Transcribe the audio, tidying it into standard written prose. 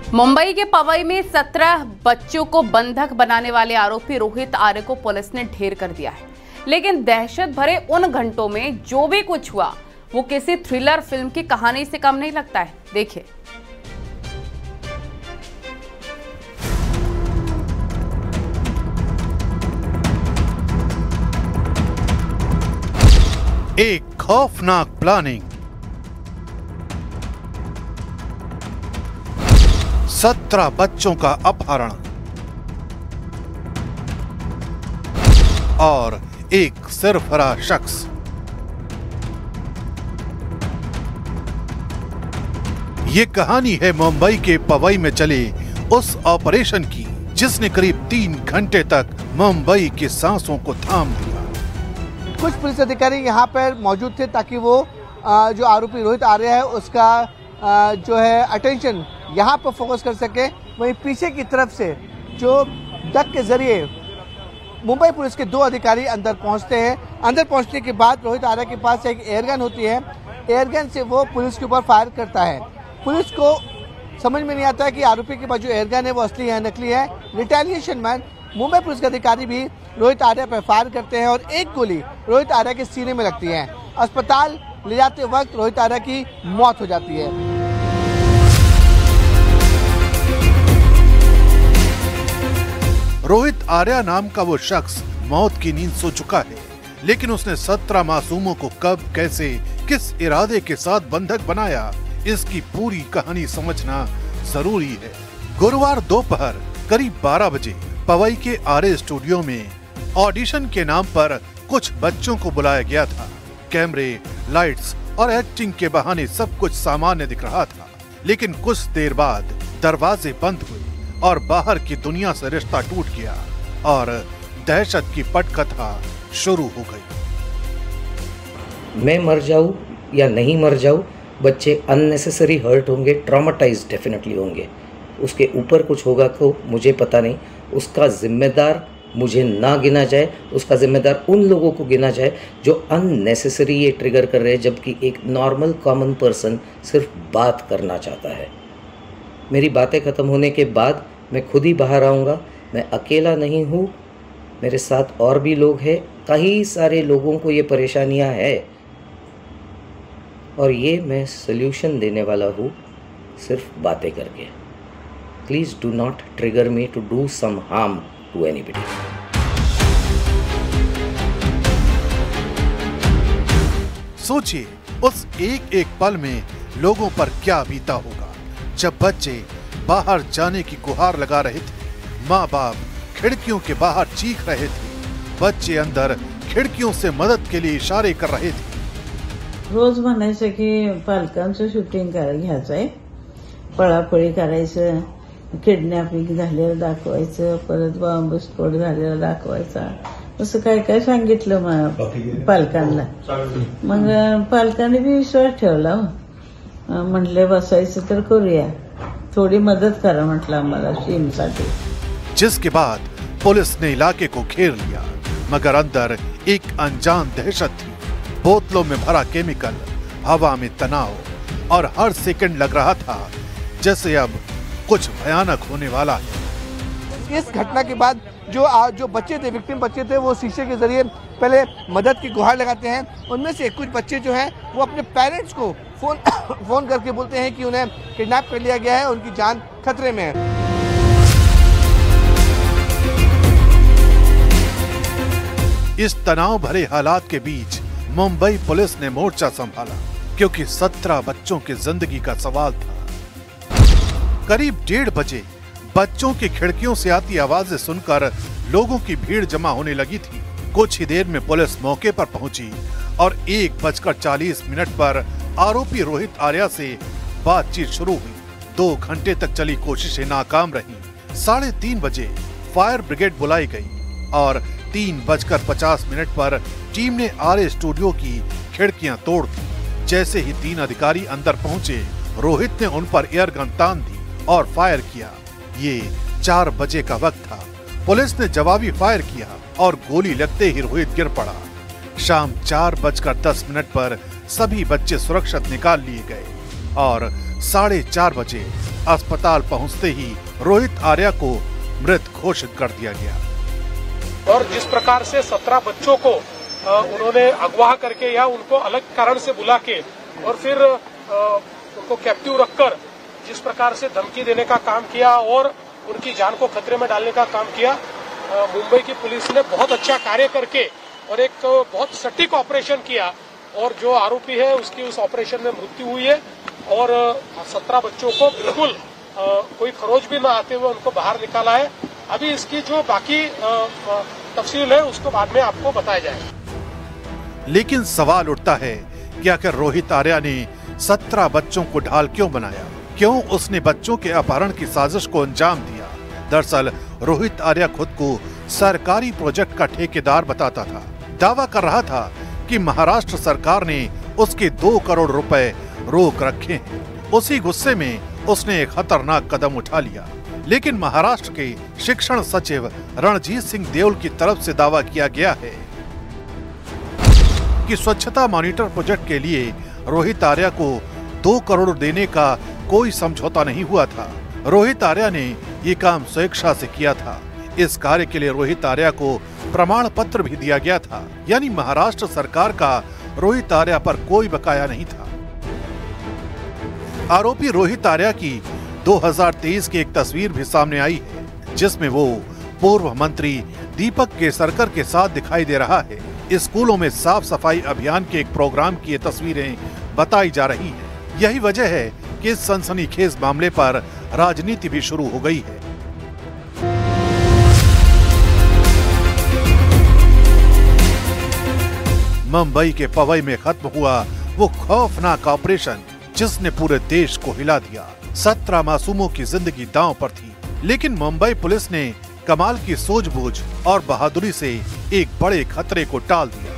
मुंबई के पवई में 17 बच्चों को बंधक बनाने वाले आरोपी रोहित आर्य को पुलिस ने ढेर कर दिया है। लेकिन दहशत भरे उन घंटों में जो भी कुछ हुआ वो किसी थ्रिलर फिल्म की कहानी से कम नहीं लगता है। देखिए। एक खौफनाक प्लानिंग, 17 बच्चों का अपहरण और एक सरफरा शख्स। ये कहानी है मुंबई के पवई में चले उस ऑपरेशन की जिसने करीब 3 घंटे तक मुंबई की सांसों को थाम दिया। कुछ पुलिस अधिकारी यहाँ पर मौजूद थे ताकि वो जो आरोपी रोहित आर्य है उसका जो है अटेंशन यहाँ पर फोकस कर सके। वहीं पीछे की तरफ से जो डक के जरिए मुंबई पुलिस के 2 अधिकारी अंदर पहुँचते हैं। अंदर पहुँचने के बाद रोहित आर्य के पास एक एयरगन होती है। एयरगन से वो पुलिस के ऊपर फायर करता है। पुलिस को समझ में नहीं आता है कि आरोपी के पास जो एयरगन है वो असली है नकली है। रिटेलिएशन में मुंबई पुलिस के अधिकारी भी रोहित आर्य पर फायर करते हैं और एक गोली रोहित आर्य के सीने में लगती है। अस्पताल ले जाते वक्त रोहित आर्य की मौत हो जाती है। रोहित आर्य नाम का वो शख्स मौत की नींद सो चुका है, लेकिन उसने 17 मासूमों को कब, कैसे, किस इरादे के साथ बंधक बनाया, इसकी पूरी कहानी समझना जरूरी है। गुरुवार दोपहर करीब 12 बजे पवई के आर्य स्टूडियो में ऑडिशन के नाम पर कुछ बच्चों को बुलाया गया था। कैमरे, लाइट्स और एक्टिंग के बहाने सब कुछ सामान्य दिख रहा था, लेकिन कुछ देर बाद दरवाजे बंद हुए और बाहर की दुनिया से रिश्ता टूट गया और दहशत की पटकथा शुरू हो गई। मैं मर जाऊं या नहीं मर जाऊं, बच्चे अननेसेसरी हर्ट होंगे, ट्रॉमाटाइज डेफिनेटली होंगे। उसके ऊपर कुछ होगा तो मुझे पता नहीं। उसका जिम्मेदार मुझे ना गिना जाए, उसका जिम्मेदार उन लोगों को गिना जाए जो अननेसेसरी ये ट्रिगर कर रहे हैं, जबकि एक नॉर्मल कॉमन पर्सन सिर्फ बात करना चाहता है। मेरी बातें ख़त्म होने के बाद मैं खुद ही बाहर आऊँगा। मैं अकेला नहीं हूँ, मेरे साथ और भी लोग हैं। कई सारे लोगों को ये परेशानियाँ हैं और ये मैं सल्यूशन देने वाला हूँ सिर्फ बातें करके। Please do not trigger me to do some harm to anybody. सोचिए उस एक पल में लोगों पर क्या बीता होगा जब बच्चे बाहर जाने की गुहार लगा रहे थे। माँ बाप खिड़कियों के बाहर चीख रहे थे। बच्चे अंदर खिड़कियों से मदद के लिए इशारे कर रहे थे। रोज म्हणायचं की पालकांचं शूटिंग घ्यायचंय, पळापळी करायचं, किडनॅपिंग झालेलं दाखवायचं, परत बॉम्बस्फोट झालेला दाखवायचा, असं काय काय सांगितलं मग पालकांना। मग पालकांनी भी विश्वास ठेवला। म्हटले बसायचं तर करूया, थोड़ी मदद करा म्हटलं आम्हाला टीमसाठी। जिसके बाद पुलिस ने इलाके को घेर लिया, मगर अंदर एक अनजान दहशत थी। बोतलों में भरा केमिकल, हवा में तनाव और हर सेकंड लग रहा था जैसे अब कुछ भयानक होने वाला है। इस घटना के बाद जो बच्चे थे, विक्टिम बच्चे थे, वो शीशे के जरिए पहले मदद की गुहार लगाते हैं। उनमें से कुछ बच्चे जो हैं वो अपने पेरेंट्स को फोन करके बोलते हैं कि उन्हें किडनैप कर लिया गया है, उनकी जान खतरे में है। इस तनाव भरे हालात के बीच मुंबई पुलिस ने मोर्चा संभाला, क्योंकि 17 बच्चों की जिंदगी का सवाल था। करीब 1:30 बजे बच्चों की खिड़कियों से आती आवाजें सुनकर लोगों की भीड़ जमा होने लगी थी। कुछ ही देर में पुलिस मौके पर पहुंची और 1:40 पर आरोपी रोहित आर्य से बातचीत शुरू हुई। 2 घंटे तक चली कोशिशें नाकाम रहीं। 3:30 बजे फायर ब्रिगेड बुलाई गई और 3:50 पर टीम ने आर्य स्टूडियो की खिड़कियां तोड़ दी। जैसे ही 3 अधिकारी अंदर पहुंचे, रोहित ने उन पर एयरगन तान दी और फायर किया। ये 4 बजे का वक्त था। पुलिस ने जवाबी फायर किया और गोली लगते ही रोहित गिर पड़ा। शाम 4:10 पर सभी बच्चे सुरक्षित निकाल लिए गए और 4:30 बजे अस्पताल पहुंचते ही रोहित आर्या को मृत घोषित कर दिया गया। और जिस प्रकार से 17 बच्चों को उन्होंने अगवा करके या उनको अलग कारण से बुला के और फिर उनको कैप्टिव रखकर जिस प्रकार से धमकी देने का काम किया और उनकी जान को खतरे में डालने का काम किया, मुंबई की पुलिस ने बहुत अच्छा कार्य करके और एक बहुत सटीक ऑपरेशन किया और जो आरोपी है उसकी उस ऑपरेशन में मृत्यु हुई है और 17 बच्चों को बिल्कुल कोई खरोच भी न आते हुए उनको बाहर निकाला है। अभी इसकी जो बाकी तफसील है उसको बाद में आपको बताया जाएगा। लेकिन सवाल उठता है कि आखिर रोहित आर्या ने 17 बच्चों को ढाल क्यों बनाया? क्यों उसने बच्चों के अपहरण की साजिश को अंजाम दिया? दरअसल रोहित आर्या खुद को सरकारी प्रोजेक्ट का ठेकेदार बताता था। दावा कर रहा था कि महाराष्ट्र सरकार ने उसके 2 करोड़ रुपए रोक रखे हैं। उसी गुस्से में उसने एक खतरनाक कदम उठा लिया। लेकिन महाराष्ट्र के शिक्षण सचिव रणजीत सिंह देओल की तरफ से दावा किया गया है कि स्वच्छता मॉनिटर प्रोजेक्ट के लिए रोहित आर्या को 2 करोड़ देने का कोई समझौता नहीं हुआ था। रोहित आर्या ने ये काम स्वेच्छा से किया था। इस कार्य के लिए रोहित आर्या को प्रमाण पत्र भी दिया गया था, यानी महाराष्ट्र सरकार का रोहित आर्या पर कोई बकाया नहीं था। आरोपी रोहित आर्या की 2023 की एक तस्वीर भी सामने आई है, जिसमें वो पूर्व मंत्री दीपक केसरकर के साथ दिखाई दे रहा है। स्कूलों में साफ सफाई अभियान के एक प्रोग्राम की ये तस्वीरें बताई जा रही हैं। यही वजह है कि इस सनसनीखेज मामले पर राजनीति भी शुरू हो गई है। मुंबई के पवई में खत्म हुआ वो खौफनाक ऑपरेशन जिसने पूरे देश को हिला दिया। 17 मासूमों की जिंदगी दांव पर थी, लेकिन मुंबई पुलिस ने कमाल की सूझबूझ और बहादुरी से एक बड़े खतरे को टाल दिया।